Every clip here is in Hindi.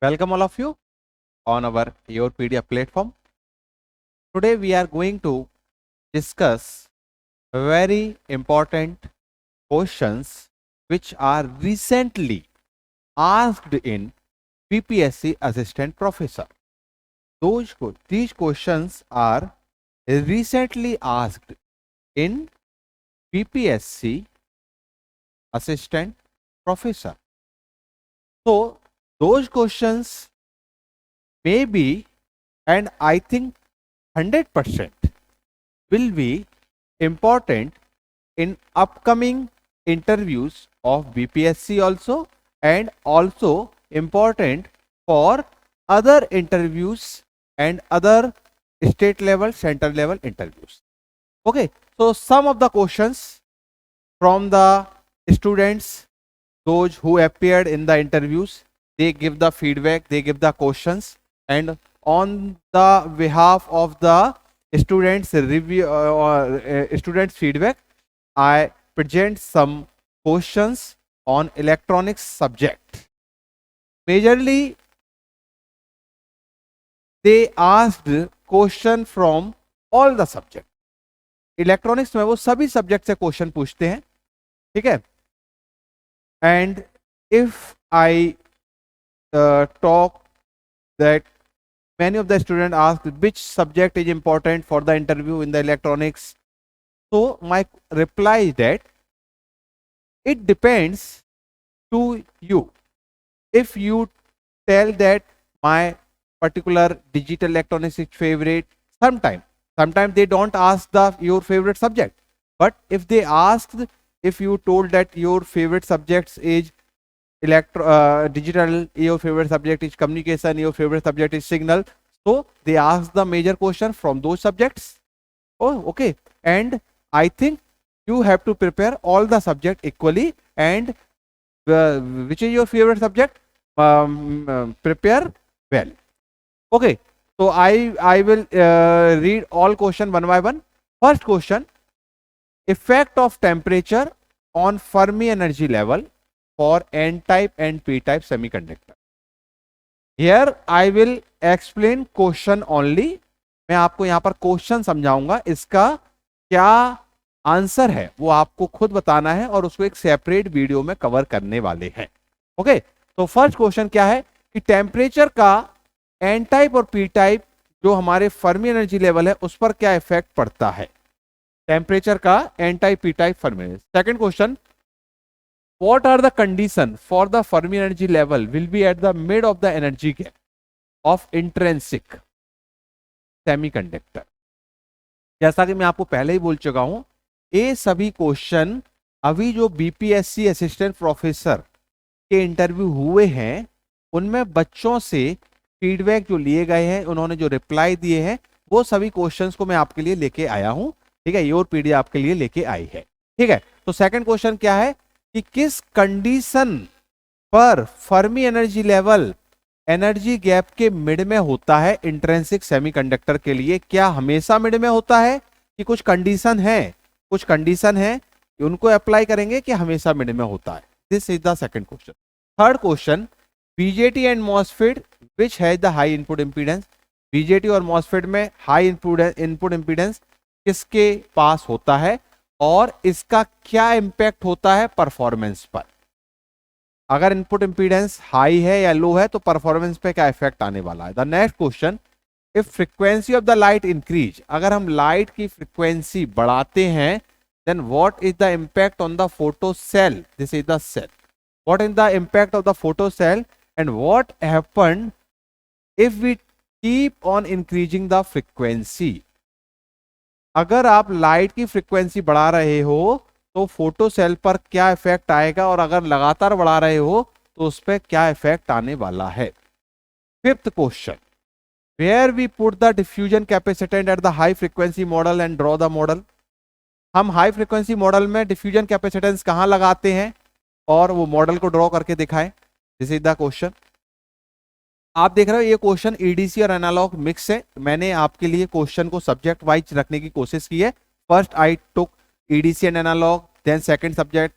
Welcome all of you on our Your PDF platform. Today we are going to discuss very important questions which are recently asked in BPSC Assistant Professor. These questions are recently asked in BPSC Assistant Professor. So those questions may be, and I think 100% will be important in upcoming interviews of BPSC also, and also important for other interviews and other state level, center level interviews. Okay, so some of the questions from the students, those who appeared in the interviews, they give the feedback, they give the questions, and on the behalf of the students review students feedback, I present some questions on electronics subject. Majorly they asked question from all the subject. Electronics में वो सभी सब्जेक्ट से क्वेश्चन पूछते हैं, ठीक है. And if I talk that many of the students asked which subject is important for the interview in the electronics, so my reply is that it depends to you. If you tell that my particular digital electronics is favorite, sometimes they don't ask your favorite subject, but if they asked, if you told that your favorite subjects is digital, your favorite subject is communication, your favorite subject is signal, so they ask the major question from those subjects. Oh, okay. And I think you have to prepare all the subject equally, and which is your favorite subject, prepare well. Okay, so I will read all question one by one. First question: effect of temperature on Fermi energy level for N-type and P-type semiconductor. Here I will explain question only. मैं आपको यहाँ पर क्वेश्चन समझाऊंगा, इसका क्या आंसर है वो आपको खुद बताना है, और उसको एक सेपरेट वीडियो में कवर करने वाले हैं. ओके, तो फर्स्ट क्वेश्चन क्या है कि टेम्परेचर का एन टाइप और पी टाइप जो हमारे फर्मी एनर्जी लेवल है उस पर क्या इफेक्ट पड़ता है. टेम्परेचर का N type P type Fermi. Second question: what are the condition for the Fermi energy level will be at the mid of the energy gap of intrinsic semiconductor. जैसा कि मैं आपको पहले ही बोल चुका हूं, ये सभी क्वेश्चन अभी जो बीपीएससी असिस्टेंट प्रोफेसर के इंटरव्यू हुए हैं उनमें बच्चों से फीडबैक जो लिए गए हैं, उन्होंने जो रिप्लाई दिए हैं, वो सभी क्वेश्चंस को मैं आपके लिए लेके आया हूं. ठीक है, योर पीडी आपके लिए लेके आई है. ठीक है, तो सेकंड क्वेश्चन क्या है कि किस कंडीशन पर Fermi energy level energy gap के मिड में होता है इंट्रिंसिक सेमीकंडक्टर के लिए. क्या हमेशा मिड में होता है कि कुछ कंडीशन है उनको अप्लाई करेंगे कि हमेशा मिड में होता है. This is the second question. Third question: BJT and MOSFET which has the high input impedance. BJT और मॉसफेट में हाई इनपुट इंपीडेंस किसके पास होता है और इसका क्या इंपैक्ट होता है परफॉर्मेंस पर. अगर इनपुट इंपीडेंस हाई है या लो है तो परफॉर्मेंस पे क्या इफेक्ट आने वाला है. The next question: if frequency of the light increase, अगर हम लाइट की फ्रीक्वेंसी बढ़ाते हैं, then what is the impact on the photo cell. This is the cell. What is the impact of the photo cell and what happen if we keep on increasing the frequency. अगर आप लाइट की फ्रीक्वेंसी बढ़ा रहे हो तो फोटो सेल पर क्या इफेक्ट आएगा, और अगर लगातार बढ़ा रहे हो तो उस पर क्या इफेक्ट आने वाला है. Fifth question: where we put the diffusion capacitant at the high frequency model and draw the model. हम हाई फ्रीक्वेंसी मॉडल में डिफ्यूजन कैपेसिटेंस कहां लगाते हैं और वो मॉडल को ड्रॉ करके दिखाएं. This is the question. आप देख रहे हो ये क्वेश्चन ईडीसी और एनालॉग मिक्स है. मैंने आपके लिए क्वेश्चन को सब्जेक्ट वाइज रखने की कोशिश की है. First I took EDC and analog, then second subject,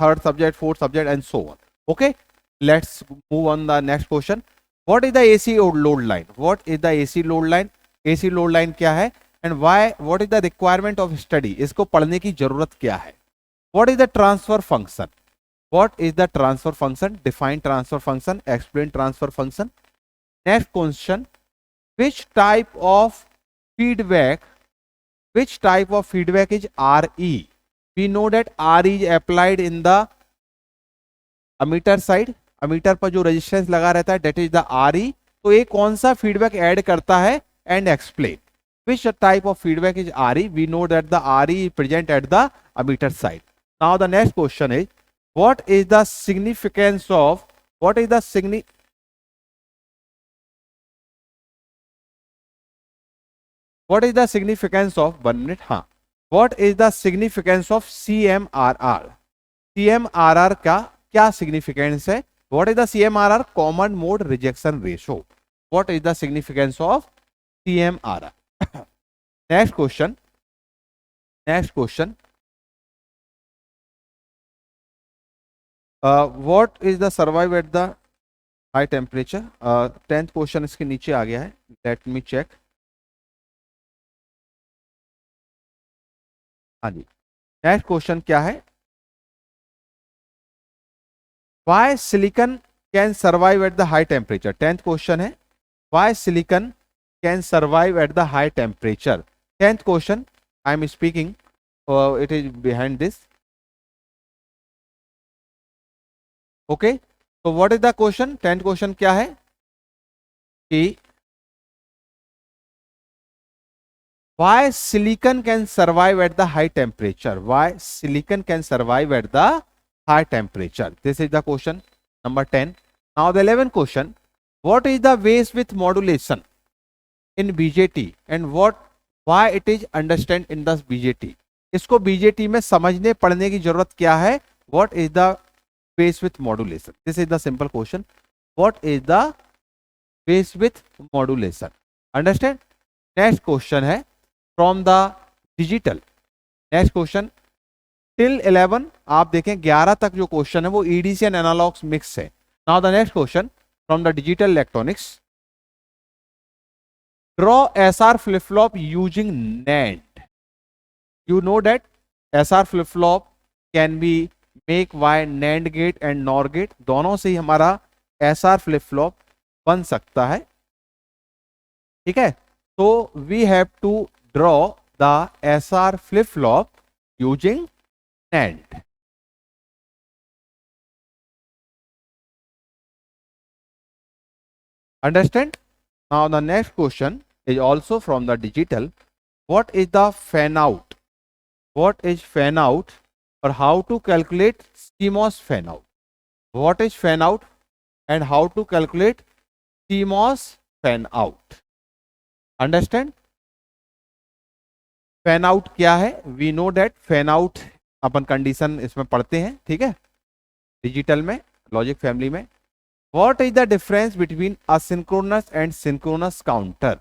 third subject, fourth subject and so on. Okay, let's move on the next question. What is the AC load line, what is the AC load line, AC load line क्या है, and why, what is the requirement of study, इसको पढ़ने की जरूरत क्या है, what is the transfer function, what is the transfer function, define transfer function, explain transfer function. Next question, which type of feedback, which type of feedback is RE, we know that RE is applied in the ammeter side, ammeter पर जो रेजिस्टेंस लगा रहता है that is the RE, तो ये कौन सा फीडबैक ऐड करता है, and explain which type of feedback is RE, we know that the RE is present at the ammeter side. Now the next question is, what is the significance of, what is the what is the significance of, 1 minute, हाँ, what is the significance of CMRR, CMRR का क्या significance है, what is the CMRR, common mode rejection ratio, what is the significance of CMRR. next question, next question, what is the survive at the high temperature, 10th question इसके नीचे आ गया है, let me check, हाँ जी, नेक्स्ट क्वेश्चन क्या है, why silicon can survive at the high temperature, 10th question है, why silicon can survive at the high temperature, 10th question, I am speaking, it is behind this, okay, तो what is the question, 10th question क्या है कि why silicon can survive at the high temperature, why silicon can survive at the high temperature, this is the question number 10. Now the 11th question, what is the waves with modulation in BJT and what, why it is understand in the BJT, इसको BJT में समझने पढ़ने की जरूरत क्या है, what is the waves with modulation, this is the simple question, what is the waves with modulation, understand. next question है from the digital, next question till 11, आप देखें 11 तक जो क्वेश्चन है वो ईडीसी एंड एनालॉग्स मिक्स है. Now the next question from the digital electronics, draw SR flip flop using NAND. You know that SR flip flop can be make by NAND gate and NOR gate, दोनों से ही हमारा एसआर फ्लिप फ्लॉप बन सकता है. ठीक है, तो we have to draw the SR flip-flop using NAND. Understand? Now the next question is also from the digital. What is the fan out? What is fan out, or how to calculate CMOS fan out? What is fan out and how to calculate CMOS fan out? Understand? Fan out क्या है, we know that fan out अपन कंडीशन इसमें पढ़ते हैं. ठीक है, डिजिटल में, लॉजिक फैमिली में. What is the difference between asynchronous and synchronous counter,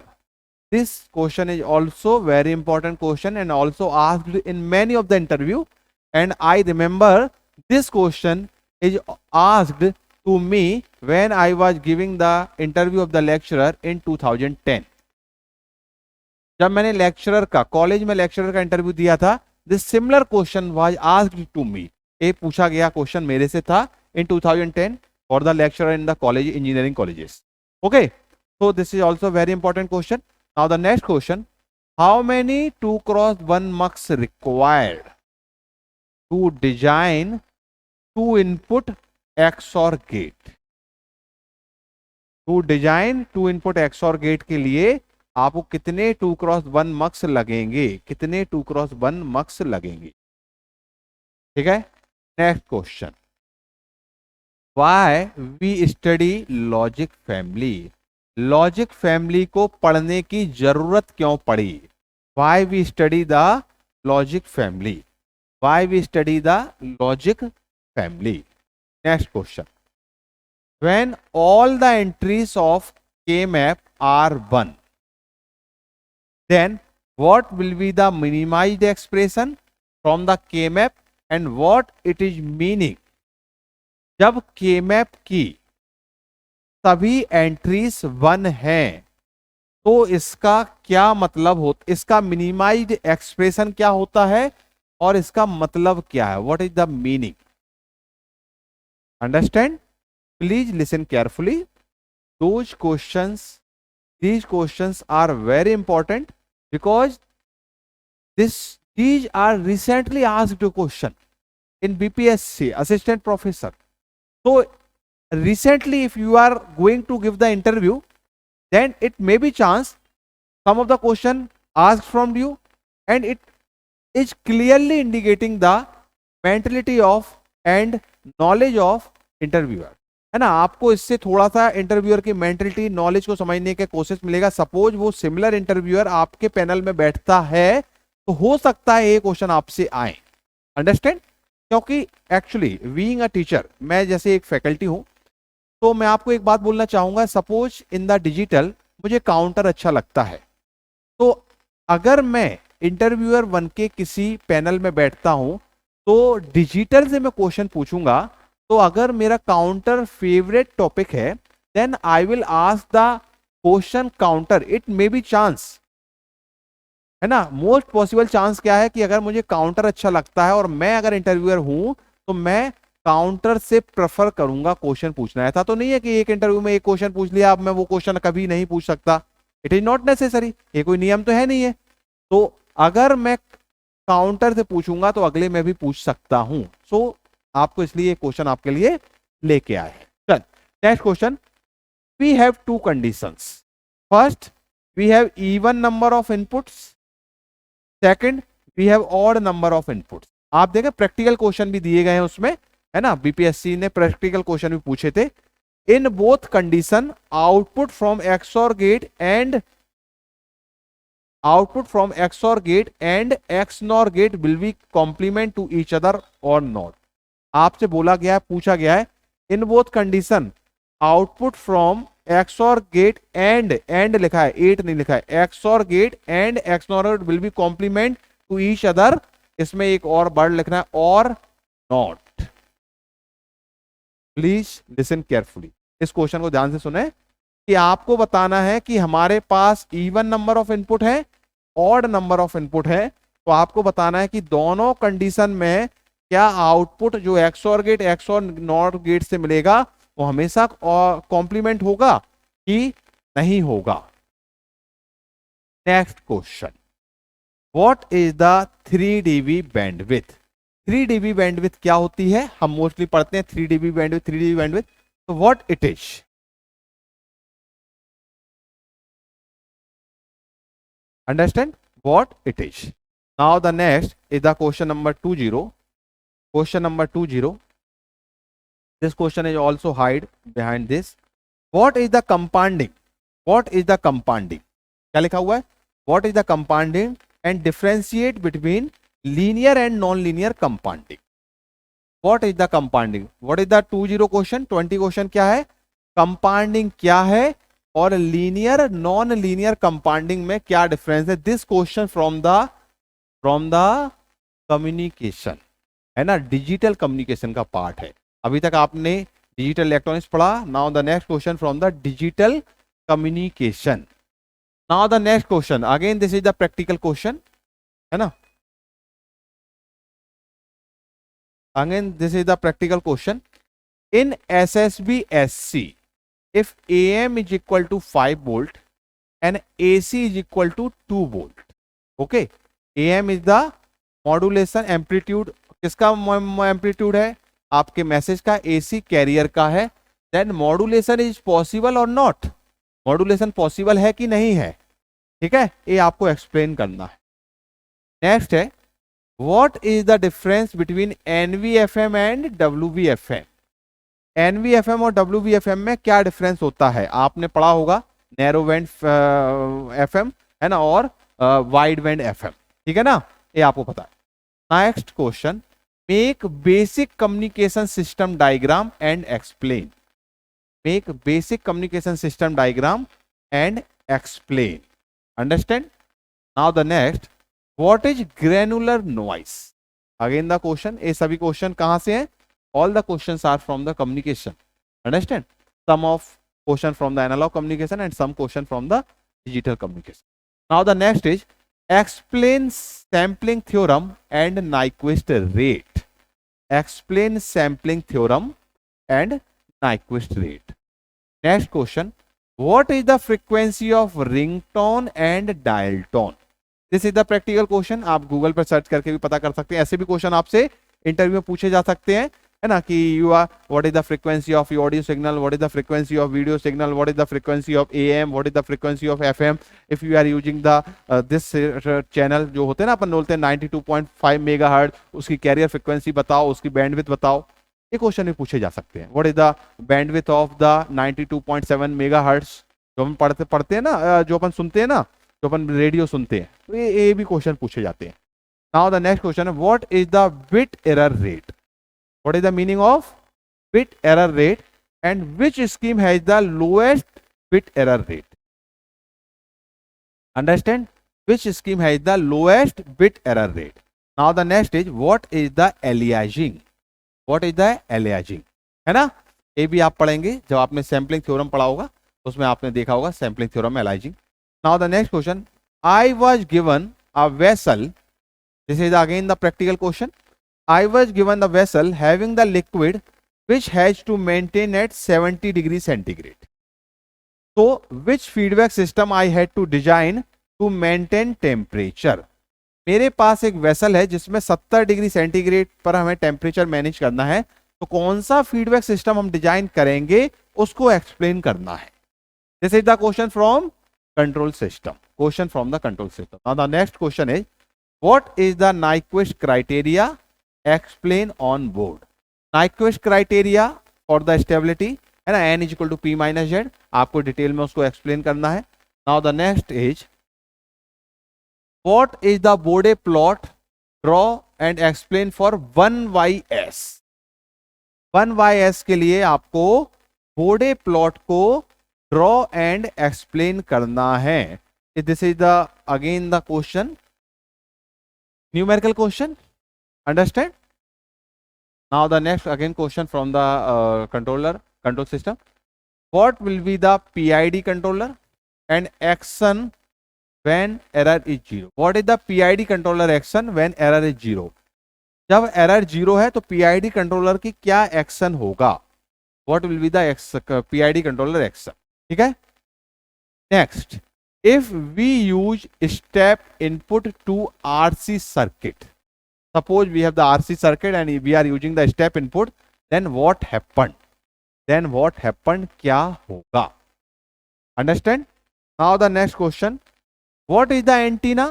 this question is also very important question and also asked in many of the interview, and I remember this question is asked to me when I was giving the interview of the lecturer in 2010. जब मैंने लेक्चरर का, कॉलेज में लेक्चरर का इंटरव्यू दिया था, this similar question was asked to me, ये पूछा गया क्वेश्चन मेरे से था in 2010 for the lecturer in the college, engineering colleges. Okay, so this is also very important question. Now the next question, how many 2x1 mux required to design 2 input XOR gate? To design 2 input XOR gate के लिए आपको कितने 2x1 मक्स लगेंगे, कितने 2x1 मक्स लगेंगे. ठीक है, next question, why we study logic family, logic family को पढ़ने की जरूरत क्यों पड़ी, why we study the logic family, why we study the logic family. Next question, when all the entries of K map are 1, then what will be the minimized expression from the K-map and what it is meaning. जब K-map की सभी एंट्रीज 1 हैं, तो इसका क्या मतलब होता, इसका मिनिमाइज्ड एक्सप्रेशन क्या होता है और इसका मतलब क्या है, what is the meaning? Understand? Please listen carefully. Those questions, these questions are very important because these are recently asked question in BPSC assistant professor. So recently if you are going to give the interview, then it may be chance some of the question asked from you, and it is clearly indicating the mentality of and knowledge of interviewer, है ना। आपको इससे थोड़ा सा इंटरव्यूअर की मेंटलिटी नॉलेज को समझने के कोशिश मिलेगा। सपोज वो सिमिलर इंटरव्यूअर आपके पैनल में बैठता है तो हो सकता है ये क्वेश्चन आपसे आए। अंडरस्टैंड? क्योंकि एक्चुअली बीइंग अ टीचर, मैं जैसे एक फैकल्टी हूं, तो मैं आपको एक बात बोलना चाहूंगा। सपोज इन द डिजिटल मुझे काउंटर अच्छा लगता है, तो अगर मैं इंटरव्यूअर बन के किसी पैनल में बैठता हूं तो डिजिटल से मैं क्वेश्चन पूछूंगा, तो अगर मेरा काउंटर फेवरेट टॉपिक है then I will ask the question counter. It may be chance, है ना, मोस्ट पॉसिबल चांस क्या है कि अगर मुझे काउंटर अच्छा लगता है और मैं अगर इंटरव्यूअर हूं तो मैं काउंटर से प्रेफर करूंगा क्वेश्चन पूछना। ऐसा तो नहीं है कि एक इंटरव्यू में एक क्वेश्चन पूछ लिया, अब मैं वो क्वेश्चन कभी नहीं पूछ सकता। इट इज नॉट नेसेसरी, ये कोई नियम तो है नहीं है। तो अगर मैं काउंटर से पूछूंगा तो अगले में भी पूछ सकता हूं। सो आपको इसलिए क्वेश्चन आपके लिए लेके आए हैं। चल next question. We have two conditions. First, we have even number of inputs. Second, we have odd number of inputs. आप देखें प्रैक्टिकल क्वेश्चन भी दिए गए हैं उसमें, है ना, बीपीएससी ने प्रैक्टिकल क्वेश्चन भी पूछे थे। In both condition output from XOR gate and output from XOR gate and XNOR gate will be complement to each other or not। आपसे बोला गया है, पूछा गया है, in both condition output from XOR gate and लिखा है, 8 नहीं लिखा है, XOR gate and XNOR gate will be complement to each other. इसमें एक और वर्ड लिखना है, और नॉट। प्लीज लिसन केयरफुली, इस क्वेश्चन को ध्यान से सुने कि आपको बताना है कि हमारे पास इवन नंबर ऑफ इनपुट है, ऑड नंबर ऑफ इनपुट है, तो आपको बताना है कि दोनों कंडीशन में क्या आउटपुट जो XOR gate XOR not gate से मिलेगा वो हमेशा कॉम्प्लीमेंट होगा कि नहीं होगा। Next question, what is the 3 dB bandwidth? 3 dB bandwidth क्या होती है? हम मोस्टली पढ़ते हैं 3 dB बैंडविड्थ, 3 dB बैंडविड्थ, तो what it is? Understand what it is? Now the next is the question number 20. Question number 20. This question is also hide behind this. What is the compounding? What is the compounding? क्या लिखा हुआ है? What is the compounding and differentiate between linear and non-linear compounding? What is the compounding? What is the 20 question? 20 question क्या है? Compounding क्या है और लीनियर नॉन लीनियर कंपाउंडिंग में क्या डिफरेंस है? This question from the communication, है ना, डिजिटल कम्युनिकेशन का पार्ट है। अभी तक आपने डिजिटल इलेक्ट्रॉनिक्स पढ़ा। Now the next question from the digital communication. Now the next question, again this is the practical question, है ना, again this is the practical question. In SSB SC, if AM is equal to 5 volt and AC is equal to 2 volt, okay, AM is the modulation amplitude, किसका एम्पलीट्यूड है? आपके मैसेज का। AC कैरियर का है। देन मॉड्यूलेशन इज पॉसिबल और नॉट, मॉड्यूलेशन पॉसिबल है कि नहीं है, ठीक है, ये आपको एक्सप्लेन करना है। नेक्स्ट है, what is the difference between NVFM and WVFM? NVFM और WVFM में क्या डिफरेंस होता है? आपने पढ़ा होगा नैरो बैंड FM, है ना, और वाइड बैंड FM, ठीक है ना, ये आपको पता है। Next question, make basic communication system diagram and explain. Make basic communication system diagram and explain. Understand? Now the next, what is granular noise? Again the question, ये सभी क्वेश्चन कहां से हैं? All the questions are from the communication. Understand? Some of question from the analog communication and some question from the digital communication. Now the next is explain sampling theorem and Nyquist rate. Explain sampling theorem and Nyquist rate. Next question, what is the frequency of ringtone and dial tone? This is the practical question. आप गूगल पर सर्च करके भी पता कर सकते हैं. ऐसे भी क्वेश्चन आपसे इंटरव्यू में पूछे जा सकते हैं, है ना, कि you are what is the frequency of audio signal, what is the frequency of video signal, what is the frequency of AM, what is the frequency of FM if you are using the this channel. जो होते हैं ना, अपन बोलते हैं 92.5 मेगाहर्ट्ज, उसकी कैरियर फ्रीक्वेंसी बताओ, उसकी बैंडविड्थ बताओ. ये क्वेश्चन भी पूछे जा सकते हैं. What is the bandwidth of the 92.7 megahertz, जो हम पढ़ते हैं ना, जो अपन सुनते हैं ना, जो अपन रेडियो सुनते हैं, तो ये भी क्वेश्चन पूछे जाते हैं. नाउ द नेक्स्ट क्वेश्चन है, what is the bit error rate? What is the meaning of bit error rate and which scheme has the lowest bit error rate? Understand? Which scheme has the lowest bit error rate? Now the next is, what is the aliasing? What is the aliasing? है ना, ये भी आप पढ़ेंगे जब आपने सैम्पलिंग थ्योरम पढ़ा होगा, उसमें आपने देखा होगा sampling theorem aliasing. Now the next question, I was given a vessel. This is again the practical question. I was given the vessel having the liquid which has to maintain at 70 degrees centigrade. So which feedback system I had to design to maintain temperature? मेरे पास एक वेसल है जिसमें 70 डिग्री सेंटीग्रेड पर हमें टेम्परेचर मैनेज करना है, तो कौन सा फीडबैक सिस्टम हम डिजाइन करेंगे उसको एक्सप्लेन करना है. This is the question from control system. Question from the control system. Now the next question is, what is the Nyquist criteria? Explain on board. Nyquist criteria for the stability है ना, n is equal to p minus Z. आपको डिटेल में उसको एक्सप्लेन करना है. Now the next is, what is the Bode plot? Draw and explain for 1ys. 1ys के लिए आपको बोडे प्लॉट को ड्रॉ एंड एक्सप्लेन करना है. This is the again the question, numerical question. Understand? Now the next again question from the control system. What will be the PID controller and action when error is 0? What is the PID controller action when error is 0? जब error 0 है तो PID controller की क्या action होगा? What will be the PID controller action? ठीक है. Next, if we use step input to RC circuit. Suppose we have the RC circuit and we are using the step input, then what happened? Then what happened? क्या होगा? Understand? Now the next question, what is the antenna?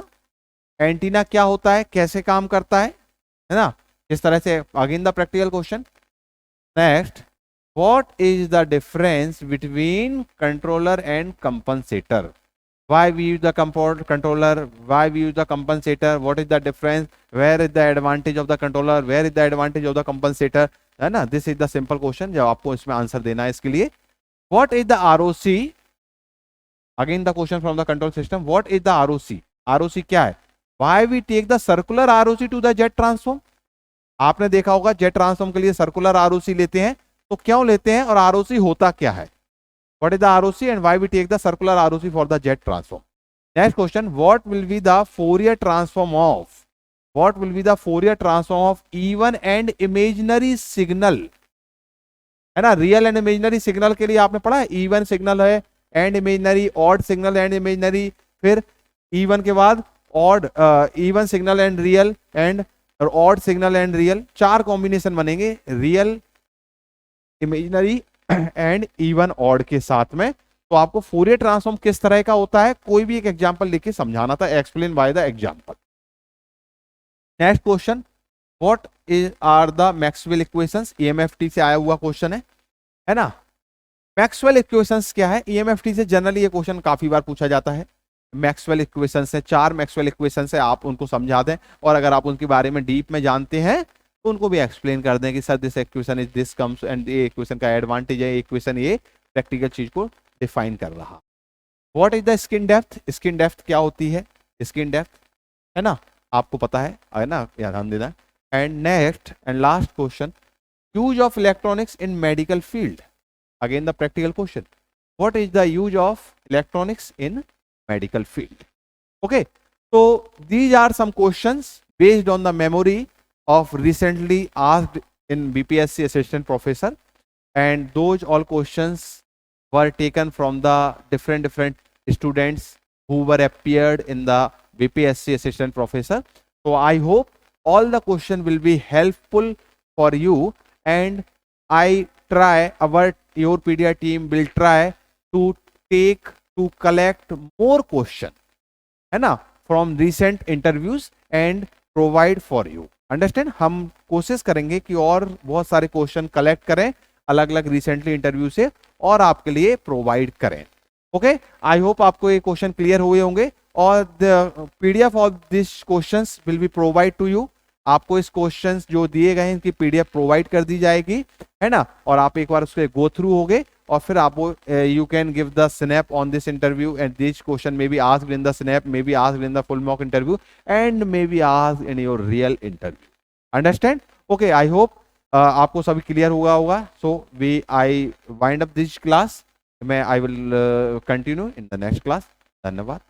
Antenna क्या होता है, कैसे काम करता है ना, इस तरह से. Again the practical question. Next, what is the difference between controller and compensator? Why we use the controller? Why we use the compensator? What is the difference? Where is the advantage of the controller? Where is the advantage of the compensator? है ना, this is the simple question जब आपको इसमें आंसर देना है. इसके लिए what is the ROC? Again the question from the control system. What is the ROC? ROC क्या है? Why we take the circular ROC to the jet transform? आपने देखा होगा जेट ट्रांसफॉर्म के लिए सर्कुलर ROC लेते हैं, तो क्यों लेते हैं और ROC होता क्या है? What is the ROC and why we take the circular ROC for the jet transform? Next question, what will be the Fourier transform of? What will be the Fourier transform of even and imaginary signal? है ना, रियल एंड इमेजिनरी सिग्नल के लिए आपने पढ़ा है, इवन सिग्नल है and imaginary, odd signal and imaginary, फिर इवन के बाद odd, even signal and real, and odd signal and real. 4 combination बनेंगे real, imaginary and even odd के साथ में. तो आपको फोरियर ट्रांसफॉर्म किस तरह का होता है, कोई भी एक एग्जांपल लिख के समझाना था. Explain by the example. Next question, what is are the Maxwell equations? EMFT से आया हुआ क्वेश्चन है ना. मैक्सवेल इक्वेशंस क्या है? ईएमएफटी से जनरली ये क्वेश्चन काफी बार पूछा जाता है. मैक्सवेल इक्वेशंस है, 4 मैक्सवेल इक्वेशंस है, आप उनको समझा दें, और अगर आप उनके बारे में डीप में जानते हैं तो उनको भी एक्सप्लेन कर दें कि sir this equation is this comes and ये इक्वेशन का एडवांटेज है, इक्वेशन ये प्रैक्टिकल चीज को डिफाइन कर रहा. What is the skin depth? Skin depth क्या होती है? स्किन डेप्थ है ना, आपको पता है ना, ध्यान देना. And next and last question, use of electronics in medical field. Again the practical question. what is the use of electronics in medical field. Okay, so these are some questions based on the memory of recently asked in BPSC assistant professor, and those all questions were taken from the different students who were appeared in the BPSC assistant professor. So I hope all the question will be helpful for you, and I try, our your PDR team will try to take to collect more question, है ना, from recent interviews and provide for you. Understand, हम कोशिश करेंगे कि और बहुत सारे क्वेश्चन कलेक्ट करें अलग अलग रिसेंटली इंटरव्यू से और आपके लिए प्रोवाइड करें। ओके, आई होप आपको ये क्वेश्चन क्लियर हुए होंगे, और the PDF of this questions will be provide to you. आपको इस क्वेश्चंस जो दिए गए हैं इनकी पीडीएफ प्रोवाइड कर दी जाएगी, है ना, और आप एक बार उसके गो थ्रू होगे और फिर आप you can give the snap on this interview, and this question may be asked in the snap, may be asked in the full mock interview, and may be asked in your real interview. Understand? Okay, I hope आपको सभी क्लियर हुआ होगा। So we I wind up this class, मैं I will continue in the next class. धन्यवाद।